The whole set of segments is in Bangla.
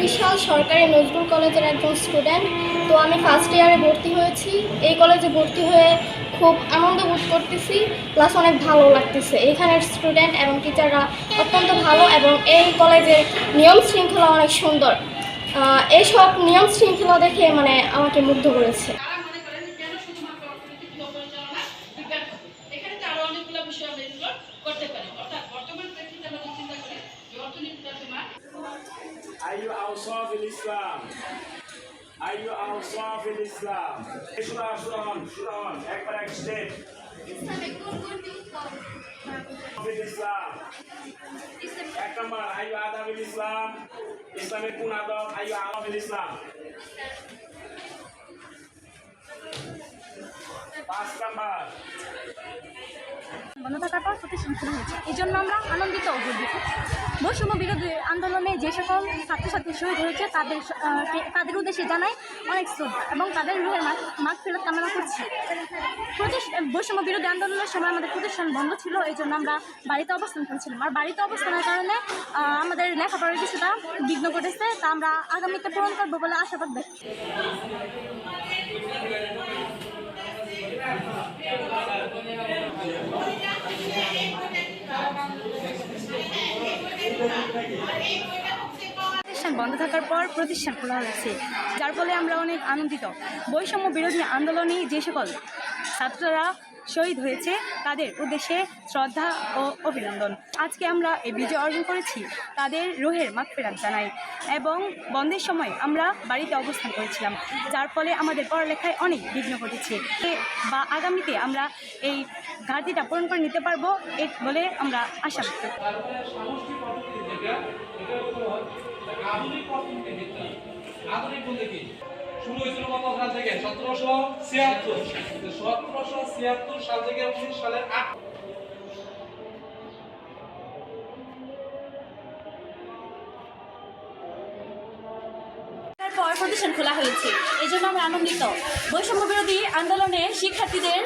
বিশাল সরকারি নজরুল কলেজের একজন স্টুডেন্ট। তো আমি ফার্স্ট ইয়ারে ভর্তি হয়েছি। এই কলেজে ভর্তি হয়ে খুব আনন্দ বোধ করতেছি, প্লাস অনেক ভালো লাগতেছে। এখানের স্টুডেন্ট এবং টিচাররা অত্যন্ত ভালো এবং এই কলেজের নিয়ম শৃঙ্খলা অনেক সুন্দর। এইসব নিয়ম শৃঙ্খলা দেখে মানে আমাকে মুগ্ধ করেছে। Ayu Awsaf Islam. Ayu Awsaf Islam. Suran. Ekbar ek step. Islam. Ek number Ayu Adab Islam. Islamic kun adab Ayu Adab Islam. 5 number. বন্ধ থাকার পর প্রতিষ্ঠান শুরু হয়েছে, এই জন্য আমরা আনন্দিত ও গর্বিত। বৈষম্য বিরোধী আন্দোলনে যে সকল ছাত্রছাত্রী শহীদ হয়েছে তাদের উদ্দেশ্যে জানাই অনেক শ্রদ্ধা এবং তাদের রুহের মাগফিরাত কামনা করছি। বৈষম্য বিরোধী আন্দোলনের সময় আমাদের প্রতিষ্ঠান বন্ধ ছিল, এই জন্য আমরা বাড়িতে অবস্থান করেছিলাম। আর বাড়িতে অবস্থানের কারণে আমাদের লেখাপড়ার কিছুটা বিঘ্ন ঘটেছে, তা আমরা আগামীতে পূরণ করবো বলে আশাবাদ ব্যক্ত। প্রতিষ্ঠান বন্ধ থাকার পর প্রতিষ্ঠান খোলা হয়েছে, যার ফলে আমরা অনেক আনন্দিত। বৈষম্য বিরোধী আন্দোলনে যে সকল ছাত্ররা শহীদ হয়েছে তাদের উদ্দেশ্যে শ্রদ্ধা ও অভিনন্দন। আজকে আমরা এই বিজয় অর্জন করেছি, তাদের রুহের মাগফিরাত জানাই। এবং বন্ধের সময় আমরা বাড়িতে অবস্থান করেছিলাম, যার ফলে আমাদের পড়ালেখায় অনেক বিঘ্ন ঘটেছে বা আগামীতে আমরা এই ঘাটতিটা পূরণ করে নিতে পারবো বলে আমরা আশা করি। শুরু হয়েছিল কত সাল থেকে? 1776 সাল থেকে 19 সালের 8 পর প্রতিষ্ঠান খোলা হয়েছে, এই জন্য আমরা আনন্দিত। বৈষম্য বিরোধী আন্দোলনে শিক্ষার্থীদের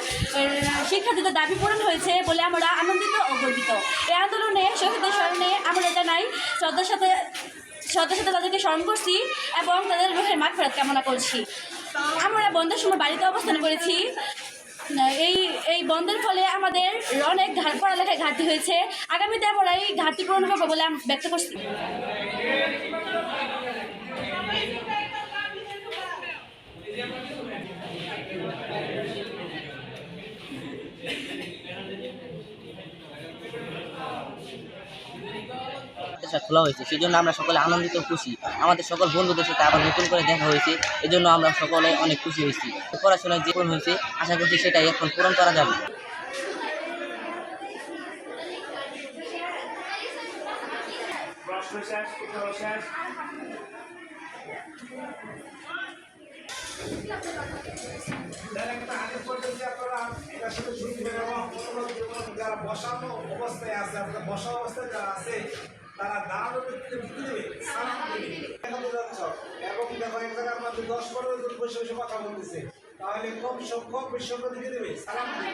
দাবি পূরণ হয়েছে বলে আমরা আনন্দিত ও গর্বিত। এই আন্দোলনে শহীদদের স্মরণে আমরা জানাই শ্রদ্ধার সাথে তাদেরকে স্মরণ করছি এবং তাদের রুহের মাগফিরাত কামনা করছি। আমরা বন্ধের সময় বাড়িতে অবস্থান করেছি। এই বন্ধের ফলে আমাদের অনেক পড়ালেখায় ঘাটতি হয়েছে, আগামীতে আমরা এই ঘাটতি পূরণ করবো বলে ব্যক্ত করছি। খোলা হয়েছে, সেই জন্য আমরা সকলে আনন্দিত খুশি। আমাদের সকল বন্ধুদের সাথে আবার নতুন করে দেখা হয়েছে, এই জন্য আমরা সকলে অনেক খুশি হয়েছি। পড়াশোনায় যে পূরণ হয়েছে আশা করছি সেটাই এখন পূরণ করা যাবে। যারা বসানো অবস্থায় আছে, আপনার বসা অবস্থায় যারা আছে তারা দাঁড়ানো ব্যক্তিকে ঢুকে দেবে, সালাম দেবে এবং দেখো এক জায়গার মধ্যে 10-15 জন বসে বসে কথা বলতেছে, তাহলে কম সংখ্যক বেশি সংখ্যক ঢুকে দেবে, সালাম দেবে।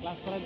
ক্লাস করার